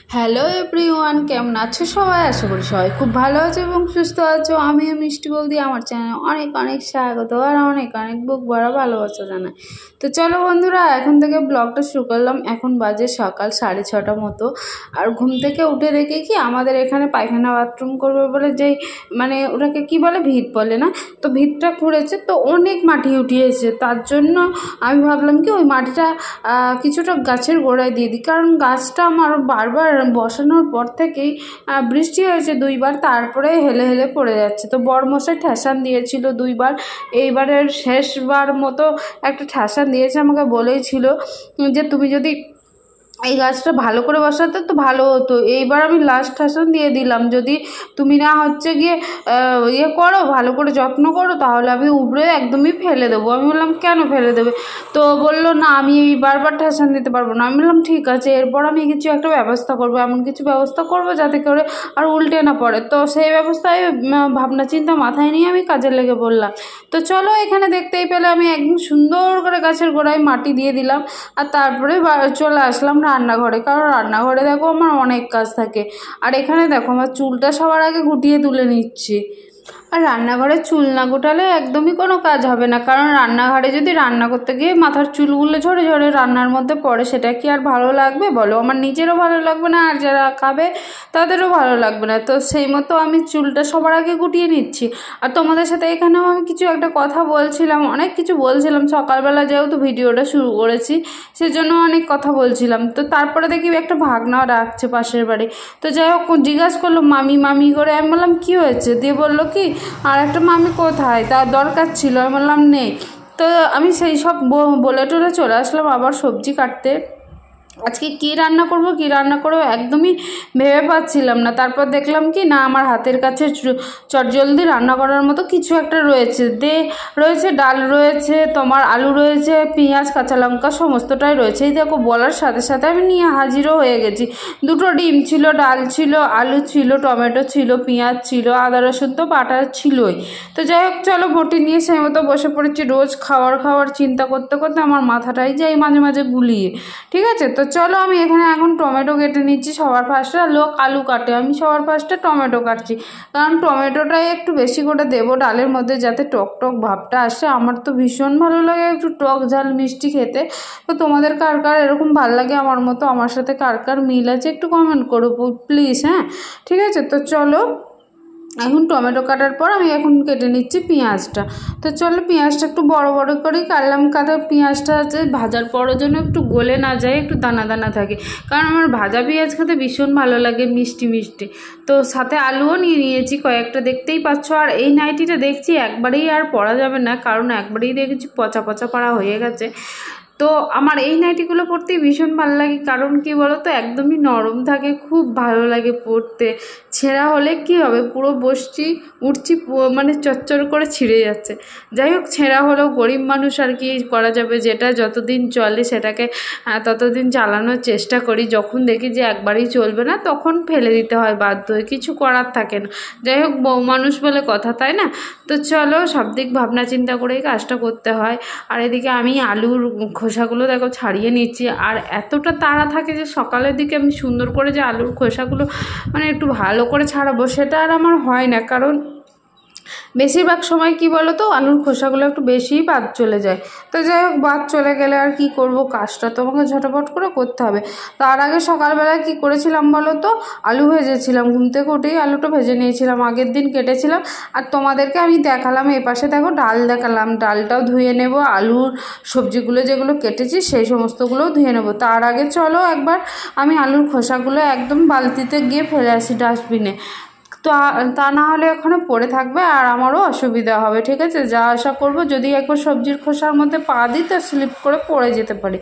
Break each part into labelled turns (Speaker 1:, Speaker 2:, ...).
Speaker 1: Hello everyone, কেমন আছো সবাই? আশা করি সবাই খুব ভালো আছো এবং সুস্থ আছো। আমিও মিষ্টি বৌদি, আমার চ্যানেলে অনেক অনেক স্বাগত আর অনেক অনেক বুক ভরা ভালোবাসা জানাই। তো চলো বন্ধুরা, এখন থেকে ব্লগটা শুরু করলাম। এখন বাজে সকাল 6:30 মতো। আর ঘুম থেকে উঠে দেখে কি আমাদের এখানে পায়খানা বাথরুম করবে বলে যেই ওটাকে কি বলে, ভিত বলে না, তো ভিতটা খুঁড়েছে, তো অনেক মাটি উঠিয়েছে। তার জন্য আমি ভাবলাম কি ওই মাটিটা কিছুটা গাছের গোড়ায় দিয়ে দিই, কারণ গাছটা আমার বারবার বসানোর পর থেকেই বৃষ্টি হয়েছে 2বার, তারপরে হেলে হেলে পড়ে যাচ্ছে। তো বড়মশাই ঠ্যাসান দিয়েছিল 2বার, এইবারের শেষবার মতো একটা ঠ্যাসান দিয়েছে। আমাকে বলেইছিল যে তুমি যদি এই গাছটা ভালো করে বসাতে তো ভালো হতো। এইবার আমি লাস্ট ঠাসন দিয়ে দিলাম, যদি তুমি না হচ্ছে গিয়ে করো, ভালো করে যত্ন করো, তাহলে আমি উপড়ে একদমই ফেলে দেবো। আমি বললাম কেন ফেলে দেবে? তো বললো না, আমি এই বারবার ঠাসন দিতে পারবো না। আমি বললাম ঠিক আছে, এরপর আমি কিছু একটা ব্যবস্থা করবো, এমন কিছু ব্যবস্থা করবো যাতে করে আর উল্টে না পড়ে। তো সেই ব্যবস্থায় ভাবনা চিন্তা মাথায় নিয়ে আমি কাজে লেগে পড়লাম। তো চলো, এখানে দেখতেই পেলে আমি একদম সুন্দর করে গাছের গোড়ায় মাটি দিয়ে দিলাম, আর তারপরে চলে আসলাম রান্নাঘরে, কারণ রান্নাঘরে দেখো আমার অনেক কাজ থাকে। আর এখানে দেখো আমার চুলটা সবার আগে গুটিয়ে তুলে নিচ্ছি। আর রান্নাঘরে চুল না গোটালে একদমই কোনো কাজ হবে না, কারণ রান্নাঘরে যদি রান্না করতে গিয়ে মাথার চুলগুলো ঝরে ঝরে রান্নার মধ্যে পড়ে, সেটা কি আর ভালো লাগবে বলো? আমার নিজেরও ভালো লাগবে না, আর যারা খাবে তাদেরও ভালো লাগবে না। তো সেই মতো আমি চুলটা সবার আগে গুটিয়ে নিচ্ছি। আর তোমাদের সাথে এখানেও আমি কিছু একটা কথা বলছিলাম, অনেক কিছু বলছিলাম সকালবেলা, যেহেতু ভিডিওটা শুরু করেছি সেজন্য অনেক কথা বলছিলাম। তো তারপরে দেখি একটা ভাগনাও ডাকছে পাশের বাড়ি। তো যাই হোক, জিজ্ঞাসা করলো মামি মামি করে। আমি বললাম কী হয়েছে? দিয়ে বললো কি আর একটা মামি কোথায়, তার দরকার ছিল। আমি বললাম নেই। তো আমি সেই সব বলে টলে চলে আসলাম আবার সবজি কাটতে। আজকে কী রান্না করবো একদমই ভেবে পাচ্ছিলাম না। তারপর দেখলাম কি না, আমার হাতের কাছে চটজলদি রান্না করার মতো কিছু একটা রয়েছে। রয়েছে ডাল, রয়েছে তোমার আলু, রয়েছে পেঁয়াজ, কাঁচা লঙ্কা, সমস্তটাই রয়েছে। এই দেখো বলার সাথে সাথে আমি নিয়ে হাজিরও হয়ে গেছি। 2টো ডিম ছিল, ডাল ছিল, আলু ছিল, টমেটো ছিল, পেঁয়াজ ছিল, আদা রসুন তো বাটা ছিলই। তো যাই হোক, চলো বটি নিয়ে সেই মতো বসে পড়েছি। রোজ খাওয়ার চিন্তা করতে করতে আমার মাথাটাই যাই মাঝে মাঝে গুলিয়ে। ঠিক আছে, তো চলো আমি এখানে এখন টমেটো কেটে নিচ্ছি। সবার ফার্স্টে লোক আলু কাটে, আমি সবার ফার্স্টে টমেটো কাটছি, কারণ টমেটোটাই একটু বেশি করে দেবো ডালের মধ্যে, যাতে টক টক ভাবটা আসে। আমার তো ভীষণ ভালো লাগে একটু টক ঝাল মিষ্টি খেতে। তো তোমাদের কার কার এরকম ভালো লাগে আমার মতো, আমার সাথে কার কার মিল আছে একটু কমেন্ট করো প্লিজ। হ্যাঁ ঠিক আছে, তো চলো এখন টমেটো কাটার পর আমি এখন কেটে নিচ্ছি পেঁয়াজটা। তো চলো পেঁয়াজটা একটু বড় বড় করেই কাটলাম। পেঁয়াজটা যে ভাজার পরের জন্য একটু গলে না যায়, একটু দানা দানা থাকে, কারণ আমার ভাজা পেঁয়াজ খেতে ভীষণ ভালো লাগে, মিষ্টি মিষ্টি। তো সাথে আলুও নিয়ে নিয়েছি কয়েকটা, দেখতেই পাচ্ছ। আর এই নাইটিটা দেখছি একবারেই আর পরা যাবে না, কারণ একবারেই দেখেছি পচা পচা পাড়া হয়ে গেছে। তো আমার এই নাইটিগুলো পরতেই ভীষণ ভালো লাগে, কারণ কি বলো তো, একদমই নরম থাকে, খুব ভালো লাগে পরতে। ছেঁড়া হলে কি হবে, পুরো বসছি উঠছি চচ্চর করে ছিঁড়ে যাচ্ছে। যাই হোক, ছেঁড়া হলেও গরিব মানুষ আর কি করা যাবে, যেটা যতদিন চলে সেটাকে ততদিন চালানোর চেষ্টা করি। যখন দেখি যে একবারই চলবে না, তখন ফেলে দিতে হয় বাধ্য হয়ে, কিছু করার থাকে না। যাই হোক, বউ মানুষ বলে কথা, তাই না? তো চলো, সব দিক ভাবনা চিন্তা করেই কাজটা করতে হয়। আর এদিকে আমি আলুর খোসাগুলো দেখো ছাড়িয়ে নিচ্ছি। আর এতটা তাড়া থাকে যে সকালের দিকে আমি সুন্দর করে যে আলুর খোসাগুলো একটু ভালো করে ছাড়াবো, সেটা আর আমার হয় না, কারণ বেশিরভাগ সময় কি বলো তো, আলুর খোসাগুলো একটু বেশিই বাদ চলে যায়। তো যাই হোক, বাদ চলে গেলে আর কি করব, কাজটা তো আমাকে ঝটাপট করে করতে হবে। তার আগে সকালবেলায় কি করেছিলাম বলো তো, আলু ভেজেছিলাম। ঘুম থেকে উঠেই আলুটা ভেজে নিয়েছিলাম, আগের দিন কেটেছিলাম। আর তোমাদেরকে আমি দেখালাম, এই পাশে দেখো ডাল দেখালাম, ডালটাও ধুয়ে নেব। আলুর সবজিগুলো যেগুলো কেটেছি সেই সমস্তগুলোও ধুয়ে নেব। তার আগে চলো একবার আমি আলুর খোসাগুলো একদম বালতিতে গিয়ে ফেলে আসি ডাস্টবিনে। তো তা না হলে ওখানে পড়ে থাকবে আর আমারও অসুবিধা হবে। ঠিক আছে, যা আশা করবো যদি একবার সবজির খোসার মধ্যে পা দিই তো স্লিপ করে পড়ে যেতে পারি।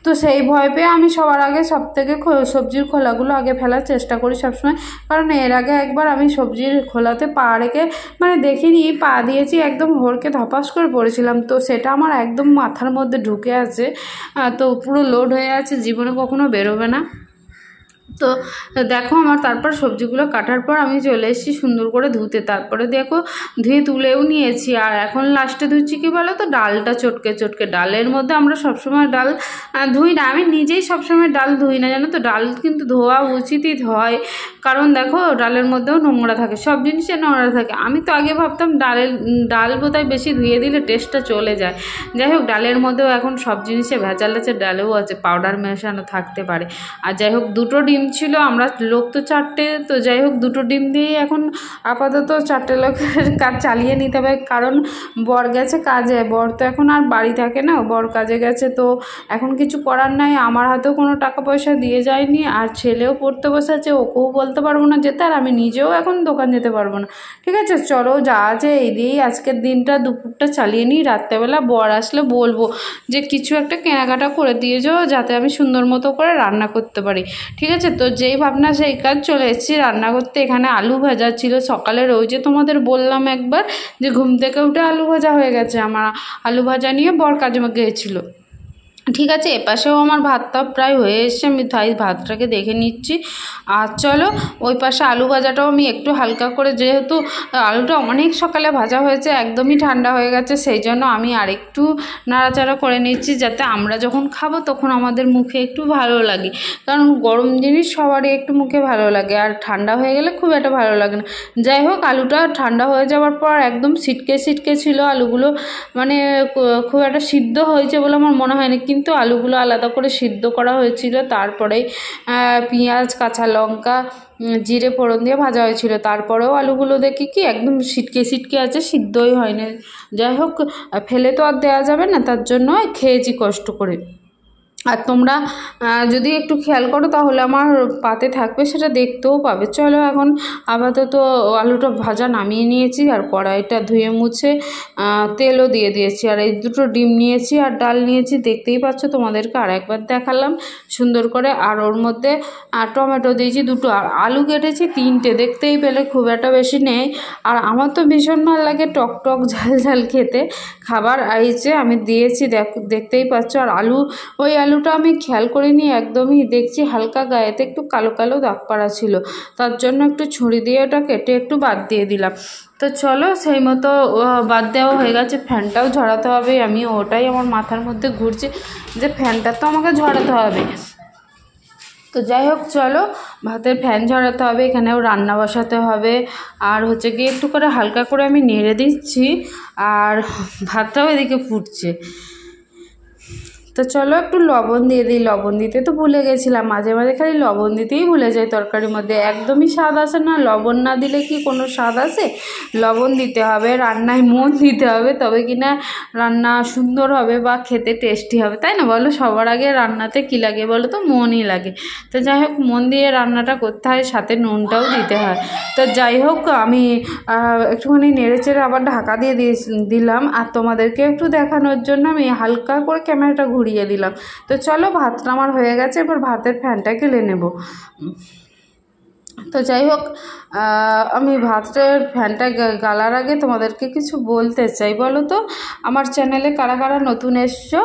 Speaker 1: তো সেই ভয় পেয়ে আমি সবার আগে সব থেকে সবজির খোলাগুলো আগে ফেলার চেষ্টা করি সবসময়, কারণ এর আগে একবার আমি সবজির খোলাতে পা রেখে দেখিনি, পা দিয়েছি, একদম ভোরকে ধপাস করে পড়েছিলাম। তো সেটা আমার একদম মাথার মধ্যে ঢুকে আছে, তো পুরো লোড হয়ে আছে, জীবনে কখনো বেরোবে না। তো দেখো আমার তারপর সবজিগুলো কাটার পর আমি চলে এসেছি সুন্দর করে ধুতে, তারপরে দেখো ধুয়ে তুলেও নিয়েছি। আর এখন লাস্টে ধুচ্ছি কী বলো তো, ডালটা চটকে চটকে। ডালের মধ্যে আমরা সবসময় ডাল ধুই না, আমি নিজেই সবসময় ডাল ধুই না, জানো তো। ডাল কিন্তু ধোয়া উচিতই হয়, কারণ দেখো ডালের মধ্যেও নোংরা থাকে, সব জিনিসে নোংরা থাকে। আমি তো আগে ভাবতাম ডাল বোধহয় বেশি ধুয়ে দিলে টেস্টটা চলে যায়। যাই হোক, ডালের মধ্যেও এখন সব জিনিসে ভেজাল আছে, ডালেও আছে পাউডার মেশানো থাকতে পারে। আর যাই হোক, দুটো ডিম ছিল, আমরা লোক তো 4টে, তো যাই হোক দুটো ডিম দিয়েই এখন আপাতত 4টে লোকের কাজ চালিয়ে নিতে হবে। কারণ বর গেছে কাজে, বর তো এখন আর বাড়ি থাকে না, বর কাজে গেছে, তো এখন কিছু করার নাই। আমার হাতেও কোনো টাকা পয়সা দিয়ে যায়নি, আর ছেলেও পড়তে বসেছে, ওকেও বলতে পারবো না যেতে, আর আমি নিজেও এখন দোকান যেতে পারবো না। ঠিক আছে, চলো যা আছে এই দিয়েই আজকের দিনটা দুপুরটা চালিয়ে নিই। রাত্রেবেলা বর আসলে বলবো যে কিছু একটা কেনাকাটা করে দিয়ে যাও, যাতে আমি সুন্দর মতো করে রান্না করতে পারি। ঠিক আছে, তো যেই ভাবনা সেই কাজ, চলে এসেছি রান্না করতে। এখানে আলু ভাজা ছিল সকালের, ওই যে তোমাদের বললাম একবার যে ঘুম থেকে উঠে আলু ভাজা হয়ে গেছে আমার। আলু ভাজা নিয়ে বর কাজে গিয়েছিল। ঠিক আছে, এপাশেও আমার ভাতটা প্রায় হয়ে এসছে, আমি তাই ভাতটাকে দেখে নিচ্ছি। আর চলো ওই পাশে আলু ভাজাটাও আমি একটু হালকা করে, যেহেতু আলুটা অনেক সকালে ভাজা হয়েছে, একদমই ঠান্ডা হয়ে গেছে, সেই জন্য আমি আরেকটু নাড়াচাড়া করে নিচ্ছি, যাতে আমরা যখন খাবো তখন আমাদের মুখে একটু ভালো লাগে। কারণ গরম জিনিস সবারই একটু মুখে ভালো লাগে, আর ঠান্ডা হয়ে গেলে খুব একটা ভালো লাগে না। যাই হোক, আলুটা ঠান্ডা হয়ে যাওয়ার পর একদম ছিটকে ছিটকে ছিল আলুগুলো, মানে খুব একটা সিদ্ধ হয়েছে বলে আমার মনে হয়নি, কিন্তু আলুগুলো আলাদা করে সিদ্ধ করা হয়েছিল। তারপরে পেঁয়াজ, কাঁচা লঙ্কা, জিরে ফোড়ন দিয়ে ভাজা হয়েছিল। তারপরেও আলুগুলো দেখি কি একদম সিটকে সিটকে আছে, সিদ্ধই হয়নি। যাই হোক, ফেলে তো আর দেওয়া যাবে না, তার জন্য খেয়েছি কষ্ট করে। আর তোমরা যদি একটু খেয়াল করো তাহলে আমার পাতে থাকবে, সেটা দেখতেও পাবে। চলো এখন আপাতত আলুটা ভাজা নামিয়ে নিয়েছি, আর কড়াইটা ধুয়ে মুছে তেলও দিয়ে দিয়েছি, আর এই দুটো ডিম নিয়েছি আর ডাল নিয়েছি, দেখতেই পাচ্ছ, তোমাদেরকে আর একবার দেখালাম সুন্দর করে। আর ওর মধ্যে টমেটো দিয়েছি দুটো, আর আলু কেটেছি 3টে, দেখতেই পেলে খুব একটা বেশি নেই। আর আমার তো ভীষণ ভালো লাগে টক টক ঝাল ঝাল খেতে খাবার, এই যে আমি দিয়েছি দেখতেই পাচ্ছ। আর ওই আলুটা আমি খেয়াল করিনি একদমই, দেখছি হালকা গায়েতে একটু কালো কালো দাগ পাড়া ছিল, তার জন্য একটু ছুরি দিয়ে ওটা কেটে একটু বাদ দিয়ে দিলাম। তো চলো সেই মতো বাদ দেওয়া হয়ে গেছে। ফ্যানটাও ঝরাতে হবে, আমি ওটাই আমার মাথার মধ্যে ঘুরছে যে ফ্যানটা তো আমাকে ঝরাতে হবে। তো যাই হোক, চলো ভাতের ফ্যান ঝরাতে হবে, এখানেও রান্না বসাতে হবে। আর হচ্ছে গিয়ে একটু করে হালকা করে আমি নেড়ে দিচ্ছি, আর ভাতটাও এদিকে ফুটছে। তো চলো একটু লবণ দিয়ে দিই, লবণ দিতে তো ভুলে গেছিলাম, মাঝে মাঝে খালি লবণ দিতেই ভুলে যাই তরকারির মধ্যে, একদমই স্বাদ আসে না। লবণ না দিলে কি কোনো স্বাদ আসে? লবণ দিতে হবে, রান্নায় মন দিতে হবে, তবে কিনা রান্না সুন্দর হবে বা খেতে টেস্টি হবে, তাই না বলো? সবার আগে রান্নাতে কী লাগে বলো তো? মনই লাগে। তো যাই হোক, মন দিয়ে রান্নাটা করতে হয়, সাথে নুনটাও দিতে হয়। তো যাই হোক, আমি একটুখানি নেড়ে চেড়ে আবার ঢাকা দিয়ে দিলাম, আর তোমাদেরকে একটু দেখানোর জন্য আমি হালকা করে ক্যামেরাটা ঘুরিয়ে দিলাম। তো চলো, ভাতটা আমার হয়ে গেছে, এবার ভাতের ফ্যানটা গেলে নেব। তো যাই হোক, আমি ভাতের ফ্যানটা গালার আগে তোমাদেরকে কিছু বলতে চাই। বলো তো, আমার চ্যানেলে কারা কারা নতুন এসছো,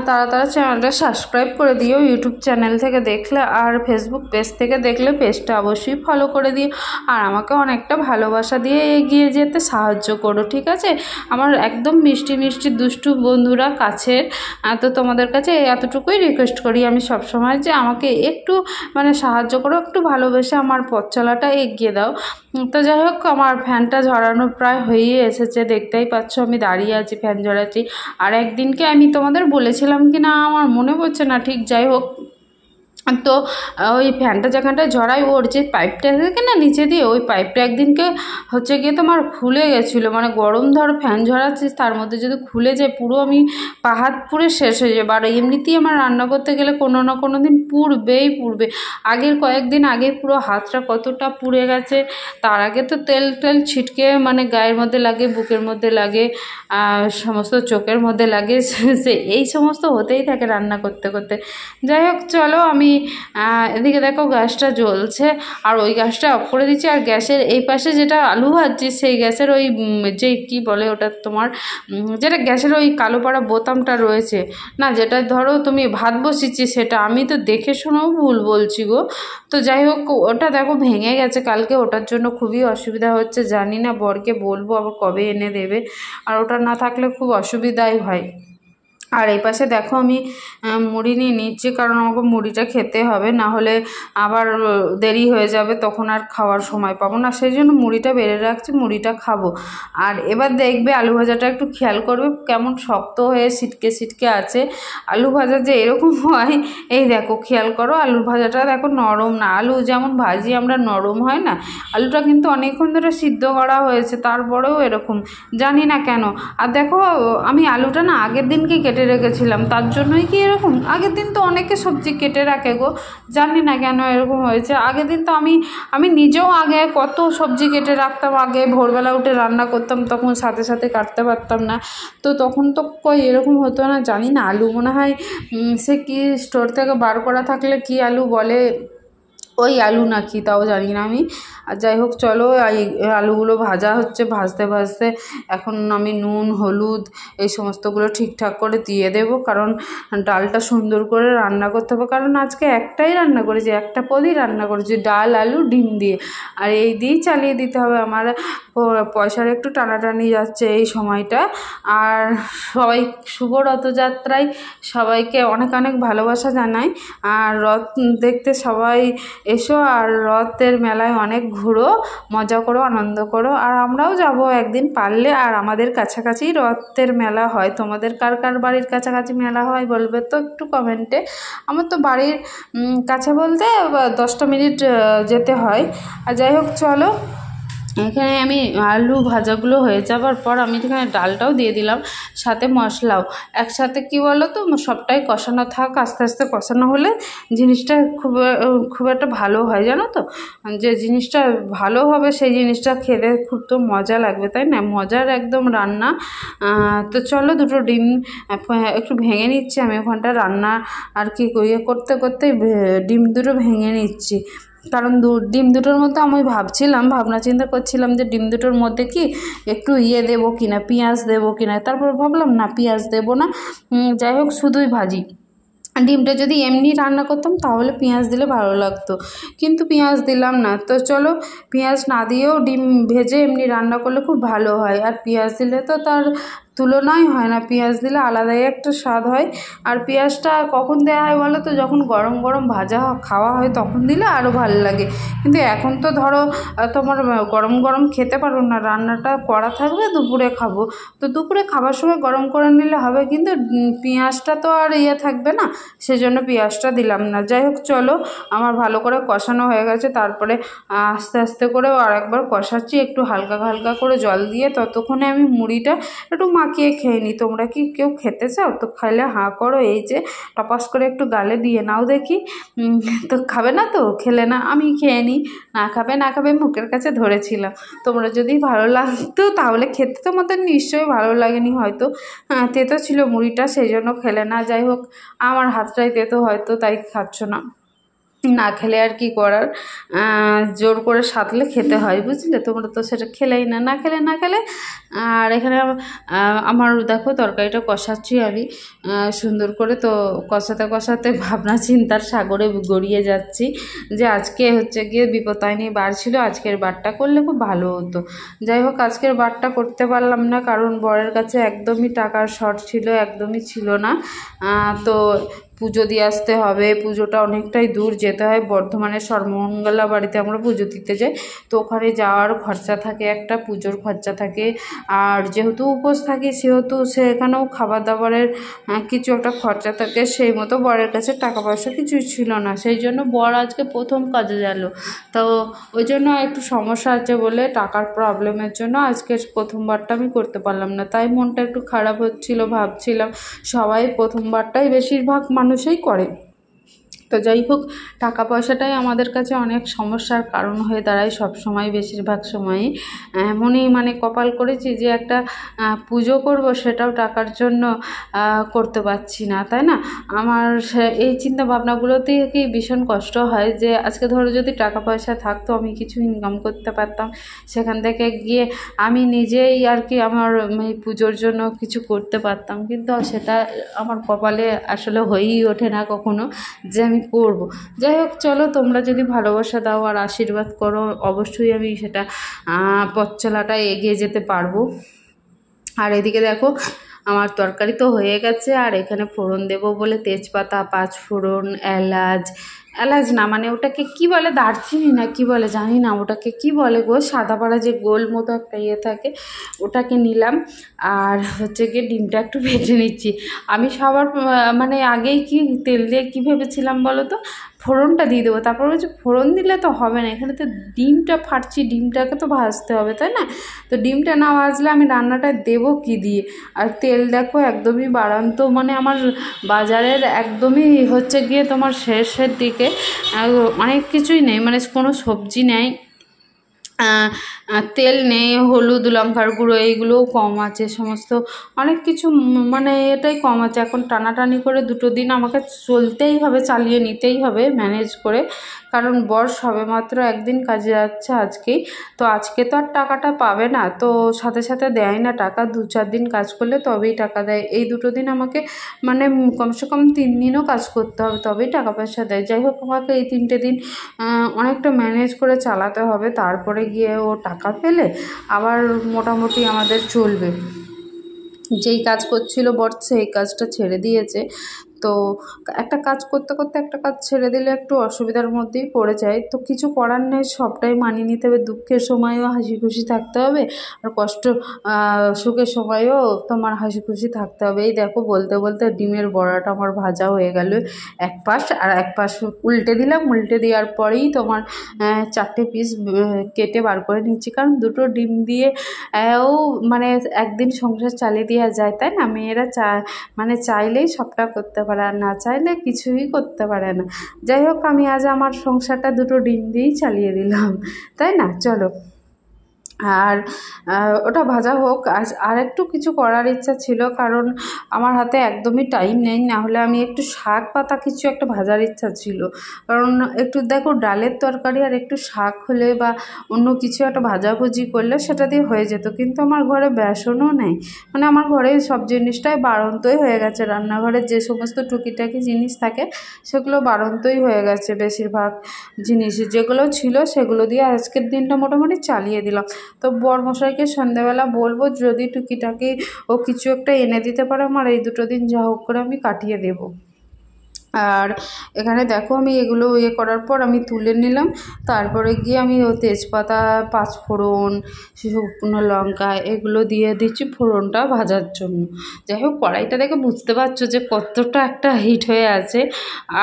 Speaker 1: তারা চ্যানেলটা সাবস্ক্রাইব করে দিও, ইউটিউব চ্যানেল থেকে দেখলে, আর ফেসবুক পেজ থেকে দেখলে পেজটা অবশ্যই ফলো করে দিও, আর আমাকে অনেকটা ভালোবাসা দিয়ে এগিয়ে যেতে সাহায্য করো, ঠিক আছে? আমার একদম মিষ্টি মিষ্টি দুষ্টু বন্ধুরা কাছের, তো তোমাদের কাছে এতটুকুই রিকোয়েস্ট করি আমি সবসময়, যে আমাকে একটু মানে সাহায্য করো, একটু ভালোবেসে আমার পথ চলাটা এগিয়ে দাও। তো যাই হোক, আমার ফ্যানটা ঝরানো প্রায় হয়েই এসেছে, দেখতেই পাচ্ছ আমি দাঁড়িয়ে আছি, ফ্যান ঝরাচ্ছি। আর একদিনকে আমি তোমাদের বলেছিলাম কি না আমার মনে পড়ছে না ঠিক, যাই হোক, তো ওই ফ্যানটা যেখানটায় ঝরাই, ওর যে পাইপটা থাকে না নিচে দিয়ে, ওই পাইপটা একদিনকে হচ্ছে গিয়ে তোমার খুলে গেছিলো, মানে গরম ধর ফ্যান ঝরাচ্ছিস, তার মধ্যে যদি খুলে যায় পুরো আমি হাত পুড়ে শেষ হয়ে যাবে। আর এমনিতেই আমার রান্না করতে গেলে কোনো না কোনো দিন পুড়বে। আগের কয়েকদিন আগে পুরো হাতটা কতটা পুড়ে গেছে, তার আগে তো তেল ছিটকে মানে গায়ের মধ্যে লাগে, বুকের মধ্যে লাগে, সমস্ত চোখের মধ্যে লাগে, এই সমস্ত হতেই থাকে রান্না করতে করতে। যাই হোক, চলো আমি এদিকে দেখো গ্যাসটা জ্বলছে আর ওই গ্যাসটা অফ করে দিচ্ছি। আর গ্যাসের এই পাশে যেটা আলু ভাজছি সেই গ্যাসের ওই যে কি বলে ওটা তোমার যেটা গ্যাসের ওই কালো পাড়া বোতামটা রয়েছে না, যেটা ধরো তুমি ভাত বসিয়েছি, সেটা আমি তো দেখে শুনেও ভুল বলছি গো। তো যাই হোক ওটা দেখো ভেঙে গেছে কালকে, ওটার জন্য খুবই অসুবিধা হচ্ছে। জানি না বরকে বলবো আবার কবে এনে দেবে, আর ওটা না থাকলে খুব অসুবিধাই হয়। আর এই পাশে দেখো আমি মুড়ি নিয়ে নিচ্ছি, কারণ আমাকে মুড়িটা খেতে হবে, না হলে আবার দেরি হয়ে যাবে, তখন আর খাওয়ার সময় পাবো না। সেই জন্য মুড়িটা বেড়ে রাখছি, মুড়িটা খাবো। আর এবার দেখবে আলু ভাজাটা একটু খেয়াল করবে কেমন শক্ত হয়ে সিটকে সিটকে আছে। আলু ভাজা যে এরকম হয়, এই দেখো খেয়াল করো আলু ভাজাটা দেখো নরম না। আলু যেমন ভাজি আমরা নরম হয় না, আলুটা কিন্তু অনেকক্ষণ ধরে সিদ্ধ করা হয়েছে, তারপরেও এরকম, জানি না কেন। আর দেখো আমি আলুটা না আগের দিনকে কেটে রেখেছিলাম, তার জন্যই কি এরকম। আগের দিন তো অনেকে সবজি কেটে রাখে গো, জানি না কেন এরকম হয়েছে। আগের দিন তো আমি নিজেও আগে কত সবজি কেটে রাখতাম, আগে ভোরবেলা উঠে রান্না করতাম, তখন সাথে সাথে কাটতে পারতাম না, তো তখন তো কই এরকম হতো না। জানি না আলু মনে হয় সে কি স্টোর থেকে বার করা থাকলে কি আলু বলে, ওই আলু নাকি তাও জানি না আমি। আর যাই হোক চলো, এই আলুগুলো ভাজা হচ্ছে, ভাজতে ভাজতে এখন আমি নুন হলুদ এই সমস্তগুলো ঠিকঠাক করে দিয়ে দেবো, কারণ ডালটা সুন্দর করে রান্না করতে হবে। কারণ আজকে একটাই রান্না করেছি, একটা পদই রান্না করেছি, ডাল আলু ডিম দিয়ে, আর এই দিয়েই চালিয়ে দিতে হবে। আমার পয়সার একটু টানাটানি যাচ্ছে এই সময়টা। আর সবাই শুভ রথযাত্রায় সবাইকে অনেক অনেক ভালোবাসা জানাই। আর রথ দেখতে সবাই এসো, আর রথের মেলায় অনেক ঘুরো, মজা করো, আনন্দ করো। আর আমরাও যাব একদিন পারলে। আর আমাদের কাছাকাছি রথের মেলা হয়, তোমাদের কার কার বাড়ির কাছাকাছি মেলা হয় বলবে তো একটু কমেন্টে। আমার তো বাড়ির কাছে বলতে 10টা মিনিট যেতে হয়। আর যাই হোক চলো, এখানে আমি আলু ভাজাগুলো হয়ে যাবার পর আমি এখানে ডালটাও দিয়ে দিলাম, সাথে মশলাও একসাথে। কি বলো তো, সবটাই কষানো থাক, আস্তে আস্তে কষানো হলে জিনিসটা খুব একটা ভালো হয়, জানো তো। যে জিনিসটা ভালো হবে সেই জিনিসটা খেতে খুব তো মজা লাগবে, তাই না, মজার একদম রান্না। তো চলো, দুটো ডিম একটু ভেঙে নিচ্ছি আমি ওখানটা রান্না আর কি করতে করতে ডিম দুটো ভেঙে নিচ্ছি। কারণ ডিম দুটোর মধ্যে আমি ভাবনা চিন্তা করছিলাম যে ডিম দুটোর মধ্যে কি একটু দেবো কিনা, পেঁয়াজ দেবো কিনা, তারপর ভাবলাম না পেঁয়াজ দেবো না, যাই হোক শুধুই ভাজি। ডিমটা যদি এমনি রান্না করতাম তাহলে পেঁয়াজ দিলে ভালো লাগতো, কিন্তু পেঁয়াজ দিলাম না। তো চলো, পেঁয়াজ না দিয়েও ডিম ভেজে এমনি রান্না করলে খুব ভালো হয়, আর পেঁয়াজ দিলে তো তার তুলনাই হয় না, পেঁয়াজ দিলে আলাদাই একটা স্বাদ হয়। আর পেঁয়াজটা কখন দেওয়া হয় বলো তো, যখন গরম গরম ভাজা খাওয়া হয় তখন দিলে আরও ভালো লাগে। কিন্তু এখন তো ধরো তোমার গরম গরম খেতে পারো না, রান্নাটা করা থাকবে দুপুরে খাবো, তো দুপুরে খাবার সময় গরম করে নিলে হবে, কিন্তু পেঁয়াজটা তো আর থাকবে না, সেজন্য পেঁয়াজটা দিলাম না। যাই হোক চলো, আমার ভালো করে কষানো হয়ে গেছে, তারপরে আস্তে আস্তে করে আর একবার কষাচ্ছি একটু হালকা হালকা করে জল দিয়ে। ততক্ষণে আমি মুড়িটা একটু মাখিয়ে খেয়ে নিই। তোমরা কি কেউ খেতে চাও? তো খাইলে হাঁ করো, এই যে টপাস করে একটু গালে দিয়ে নাও দেখি। তো খাবে না তো, খেলে না, আমি খেয়ে নিই। না খাবে না খাবে মুখের কাছে ধরেছিলাম। তোমরা যদি ভালো লাগতো তাহলে খেতে, তোমাদের নিশ্চয়ই ভালো লাগেনি হয়তো, তেতো ছিল মুড়িটা সেই জন্য খেলে না। যাই হোক, আমার হাতটাই তেতো হয়তো, তাই খাচ্ছ না। না খেলে আর কি করার, জোর করে সাধলে খেতে হয়, বুঝলে। তোমরা তো সেটা খেলেই না, না খেলে না খেলে। আর এখানে আমার দেখো তরকারিটা কষাচ্ছি আমি সুন্দর করে। তো কষাতে কষাতে ভাবনা চিন্তার সাগরে গড়িয়ে যাচ্ছি, যে আজকে হচ্ছে গিয়ে বিপত্তারিণী বার ছিল, আজকের বারটা করলে খুব ভালো হতো। যাই হোক, আজকের বারটা করতে পারলাম না, কারণ বরের কাছে একদমই টাকার শর্ট ছিল, একদমই ছিল না। তো পুজো দিয়ে আসতে হবে, পুজোটা অনেকটাই দূর যেতে হয়, বর্ধমানের সর্বমঙ্গলা বাড়িতে আমরা পুজো দিতে যাই। তো ওখানে যাওয়ার খরচা থাকে, একটা পুজোর খরচা থাকে, আর যেহেতু উপোস থাকি সেহেতু সেখানেও খাবার দাবারের কিছু একটা খরচা থাকে। সেই মতো বরের কাছে টাকা পয়সা কিছুই ছিল না, সেই জন্য বর আজকে প্রথম কাজে গেল। তো ওই জন্য একটু সমস্যা আছে বলে, টাকার প্রবলেমের জন্য আজকে প্রথমবারটা আমি করতে পারলাম না, তাই মনটা একটু খারাপ হচ্ছিল। ভাবছিলাম সবাই প্রথমবারটাই বেশিরভাগ মানুষই করে, তো যাই হোক, টাকা পয়সাটাই আমাদের কাছে অনেক সমস্যার কারণ হয়ে দাঁড়ায় সব সময়, বেশিরভাগ সময়ই। এমনই মানে কপাল করেছি যে একটা পুজো করব, সেটাও টাকার জন্য করতে পারছি না, তাই না? আমার এই চিন্তা ভাবনাগুলো থেকেই ভীষণ কষ্ট হয় যে আজকে ধরো যদি টাকা পয়সা থাকতো, আমি কিছু ইনকাম করতে পারতাম, সেখান থেকে গিয়ে আমি নিজেই আর কি আমার এই পুজোর জন্য কিছু করতে পারতাম, কিন্তু সেটা আমার কপালে আসলে হয়েই ওঠে না কখনো যে আমি করব। যাই হোক, চলো, তোমরা যদি ভালোবাসা দাও আর আশীর্বাদ করো, অবশ্যই আমি সেটা পথ চলাটা এগিয়ে যেতে পারবো। আর এদিকে দেখো, আমার তরকারি তো হয়ে গেছে, আর এখানে ফোড়ন দেবো বলে তেজপাতা, পাঁচ ফোড়ন, এলাচ, এলাচ না মানে ওটাকে কি বলে, দারচিনি না কি বলে জানি না, ওটাকে কি বলে গো, সাদা পাড়া যে গোল মতো একটা ইয়ে থাকে, ওটাকে নিলাম। আর হচ্ছে গিয়ে ডিমটা একটু ভেজে নিচ্ছি। আমি সবার মানে আগেই কি তেল দিয়ে কী ভেবেছিলাম বলো তো, ফোড়নটা দিয়ে দেবো, তারপর বলছি ফোড়ন দিলে তো হবে না, এখানে তো ডিমটা ফাটছি, ডিমটাকে তো ভাজতে হবে, তাই না? তো ডিমটা না ভাজলে আমি রান্নাটা দেবো কী দিয়ে? আর তেল দেখো একদমই বাড়ান্ত, মানে আমার বাজারের একদমই হচ্ছে গিয়ে তোমার শেষের দিকে, অনেক কিছুই নেই, মানে কোনো সবজি নেই, তেল নেই, হলুদ, লঙ্কার গুঁড়ো এইগুলোও কম আছে, সমস্ত অনেক কিছু মানে এটাই কম আছে। এখন টানাটানি করে 2 দিন আমাকে চলতেই হবে, চালিয়ে নিতেই হবে ম্যানেজ করে, কারণ বর সবেমাত্র একদিন কাজে যাচ্ছে আজকেই। তো আজকে তো আর টাকাটা পাবে না, তো সাথে সাথে দেয় না টাকা, 2-4 দিন কাজ করলে তবেই টাকা দেয়। এই 2 দিন আমাকে মানে কমসে কম 3 দিনও কাজ করতে হবে, তবেই টাকা পয়সা দেয়। যাই হোক, আমাকে এই 3টে দিন অনেকটা ম্যানেজ করে চালাতে হবে, তারপরে গিয়ে ও টাকা পেলে আবার মোটামুটি আমাদের চলবে। যেই কাজ করছিল বর, সেই কাজটা ছেড়ে দিয়েছে। তো একটা কাজ করতে করতে একটা কাজ ছেড়ে দিলে একটু অসুবিধার মধ্যেই পড়ে যায়, তো কিছু করার নেই, সবটাই মানিয়ে নিতে হবে। দুঃখের সময়ও হাসি খুশি থাকতে হবে, আর সুখের সময়ও তোমার হাসি খুশি থাকতে হবে। এই দেখো, বলতে বলতে ডিমের বড়াটা আমার ভাজা হয়ে গেল এক পাশ, আর এক পাশ উল্টে দিলাম, উল্টে দেওয়ার পরেই তোমার 4টে পিস কেটে বার করে নিচ্ছি, কারণ 2টো ডিম দিয়ে ও মানে একদিন সংসার চালিয়ে দেওয়া যায়, তাই না? মেয়েরা মানে চাইলেই সবটা করতে পারে, আর না চাইলে কিছুই করতে পারে না। যাই হোক, আমি আজ আমার সংসারটা 2টো ডিম দিয়েই চালিয়ে দিলাম, তাই না? চলো, আর ওটা ভাজা হোক। আর একটু কিছু করার ইচ্ছা ছিল, কারণ আমার হাতে একদমই টাইম নেই, না হলে আমি একটু শাক পাতা কিছু একটা ভাজার ইচ্ছা ছিল, কারণ একটু দেখো ডালের তরকারি আর একটু শাক হলে বা অন্য কিছু একটা ভাজাভুজি করলে সেটা দিয়ে হয়ে যেত, কিন্তু আমার ঘরে বেসনও নেই, মানে আমার ঘরে সব জিনিসটাই বাড়ন্তই হয়ে গেছে, রান্নাঘরে যে সমস্ত টুকিটাকি জিনিস থাকে সেগুলো বাড়ন্তই হয়ে গেছে, বেশিরভাগ জিনিস যেগুলো ছিল সেগুলো দিয়ে আজকের দিনটা মোটামুটি চালিয়ে দিলাম। তো বরমশাইকে সন্ধ্যেবেলা বলবো যদি টুকিটাকি ও কিছু একটা এনে দিতে পারে, আমার এই 2টো দিন যা হোক করে আমি কাটিয়ে দেবো। আর এখানে দেখো, আমি এগুলো ইয়ে করার পর আমি তুলে নিলাম, তারপরে গিয়ে আমি তেজপাতা, পাঁচফোড়ন, শুকনো লঙ্কা এগুলো দিয়ে দিচ্ছি ফোড়নটা ভাজার জন্য। যাই হোক, কড়াইটা দেখে বুঝতে পারছো যে কতটা একটা হিট হয়ে আছে।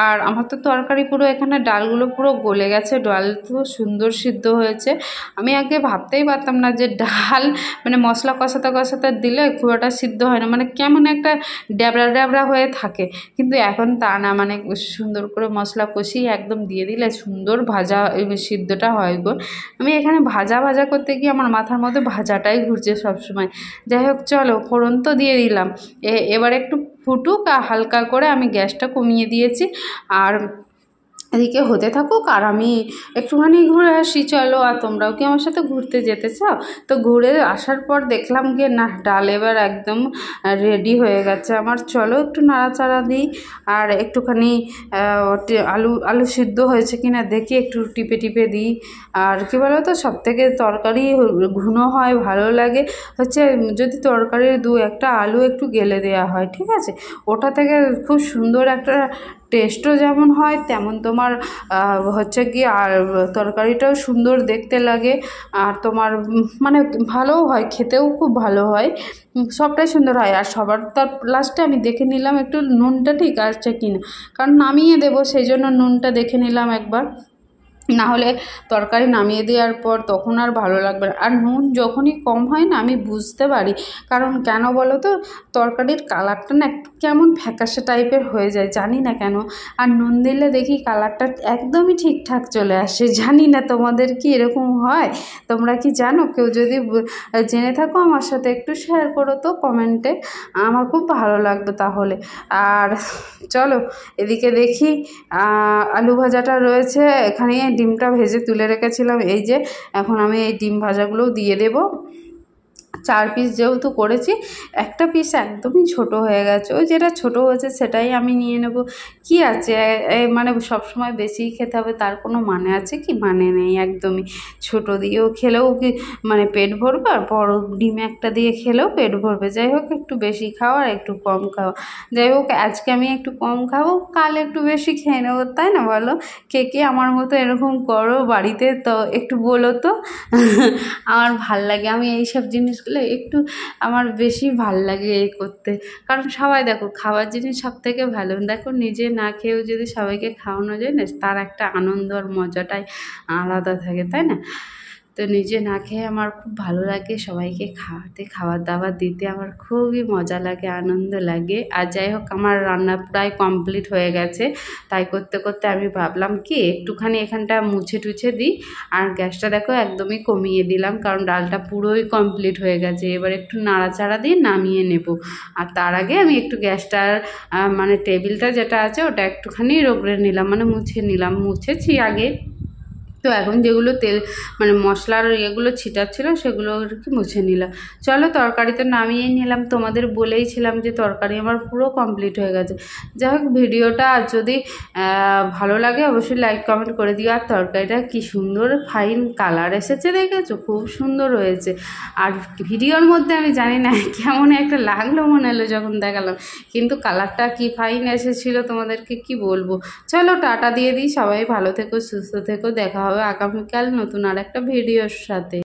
Speaker 1: আর আমার তো তরকারি পুরো এখানে ডালগুলো পুরো গলে গেছে, ডাল তো সুন্দর সিদ্ধ হয়েছে। আমি আগে ভাবতেই পারতাম না যে ডাল মানে মশলা কষাতে কষাতে দিলে খুব একটা সিদ্ধ হয় না, মানে কেমন একটা ড্যাবড়া ড্যাবড়া হয়ে থাকে, কিন্তু এখন তা না, মানে সুন্দর করে মশলা কষিয়ে একদম দিয়ে দিলে সুন্দর ভাজা সিদ্ধটা হয় গো। আমি এখানে ভাজা ভাজা করতে গিয়ে আমার মাথার মধ্যে ভাজাটাই ঘুরছে সবসময়। যাই হোক, চলো, ফোড়ন তো দিয়ে দিলাম, এবার একটু ফুটুক, আর হালকা করে আমি গ্যাসটা কমিয়ে দিয়েছি, আর এদিকে হতে থাকুক, আর আমি একটুখানি ঘুরে আসি। চলো, আর তোমরাও কি আমার সাথে ঘুরতে যেতে চাও? তো ঘুরে আসার পর দেখলাম গিয়ে না, ডাল এবার একদম রেডি হয়ে গেছে আমার। চলো একটু নাড়াচাড়া দিই, আর একটুখানি আলু সিদ্ধ হয়েছে কিনা দেখি, একটু টিপে টিপে দিই। আর কী বলো তো, সবথেকে তরকারি ঘন হয়, ভালো লাগে হচ্ছে যদি তরকারির 2-1টা আলু একটু গেলে দেওয়া হয়, ঠিক আছে? ওটা থেকে খুব সুন্দর একটা টেস্টও যেমন হয়, তেমন তোমার হচ্ছে কি আর তরকারিটাও সুন্দর দেখতে লাগে, আর তোমার মানে ভালোও হয়, খেতেও খুব ভালো হয়, সবটাই সুন্দর হয়। আর সবার তার লাস্টে আমি দেখে নিলাম একটু নুনটা ঠিক আছে কিনা, কারণ নামিয়ে দেবো, সেই জন্য নুনটা দেখে নিলাম একবার। না হলে তরকারি নামিয়ে দেওয়ার পর তখন আর ভালো লাগবে না। আর নুন যখনই কম হয় না আমি বুঝতে পারি, কারণ কেন বলো তো, তরকারির কালারটা না একটু কেমন ফ্যাকাশে টাইপের হয়ে যায়, জানি না কেন। আর নুন দিলে দেখি কালারটা একদমই ঠিকঠাক চলে আসে। জানি না তোমাদের কি এরকম হয়, তোমরা কি জানো? কেউ যদি জেনে থাকো আমার সাথে একটু শেয়ার করো তো কমেন্টে, আমার খুব ভালো লাগবে তাহলে। আর চলো এদিকে দেখি আলু ভাজাটা রয়েছে, এখানে ডিমটা ভেজে তুলে রেখেছিলাম, এই যে এখন আমি এই ডিম ভাজাগুলোও দিয়ে দেবো। 4 পিস যেহেতু করেছি, একটা পিস একদমই ছোট হয়ে গেছে, ওই যেটা ছোট হয়েছে সেটাই আমি নিয়ে নেব। কি আছে মানে সবসময় বেশিই খেতে হবে তার কোনো মানে আছে কি? মানে নেই একদমই। ছোট দিয়েও খেলেও কি মানে পেট ভরবে, আর বড় ডিম একটা দিয়ে খেলেও পেট ভরবে। যাই হোক, একটু বেশি খাওয়া আর একটু কম খাওয়া। যাই হোক, আজকে আমি একটু কম খাবো, কাল একটু বেশি খেয়ে নেবো, তাই না বলো? কে কে আমার মতো এরকম করো বাড়িতে, তো একটু বলো তো। আমার ভাল লাগে, আমি এইসব জিনিসগুলো একটু আমার বেশি ভাল লাগে এই করতে। কারণ সবাই দেখো, খাওয়ার জিনিস সব থেকে ভালো। দেখো, নিজে না খেয়েও যদি সবাইকে খাওয়ানো যায় না, তার একটা আনন্দ আর মজাটাই আলাদা থাকে, তাই না? তো নিজে না খেয়ে আমার খুব ভালো লাগে সবাইকে খাওয়াতে, খাবার দাবার দিতে আমার খুবই মজা লাগে, আনন্দ লাগে। আর যাই হোক, আমার রান্না প্রায় কমপ্লিট হয়ে গেছে। তাই করতে করতে আমি ভাবলাম কি একটুখানি এখানটা মুছে টুছে দিই। আর গ্যাসটা দেখো একদমই কমিয়ে দিলাম, কারণ ডালটা পুরোই কমপ্লিট হয়ে গেছে। এবার একটু নাড়াচাড়া দিয়ে নামিয়ে নেব। আর তার আগে আমি একটু গ্যাসটার মানে টেবিলটা যেটা আছে ওটা একটুখানি রগড়ে নিলাম, মানে মুছে নিলাম, মুছেছি আগে। তো এখন যেগুলো তেল মানে মশলার এগুলো ছিটাচ্ছিল সেগুলো আর কি মুছে নিলাম। চলো তরকারিতে নামিয়ে নিলাম, তোমাদের বলেইছিলাম যে তরকারি আমার পুরো কমপ্লিট হয়ে গেছে। যাই হোক, ভিডিওটা যদি ভালো লাগে অবশ্যই লাইক কমেন্ট করে দিও। আর তরকারিটা কি সুন্দর ফাইন কালার এসেছে, দেখেছো? খুব সুন্দর হয়েছে। আর ভিডিওর মধ্যে আমি জানি না কেমন একটা লাগলো মনে হলো যখন দেখালাম, কিন্তু কালারটা কি ফাইন এসেছিলো তোমাদেরকে কি বলবো। চলো টাটা দিয়ে দিই, সবাই ভালো থেকো, সুস্থ থেকো, দেখা হবে আগামীকাল নতুন আর একটা ভিডিওর সাথে।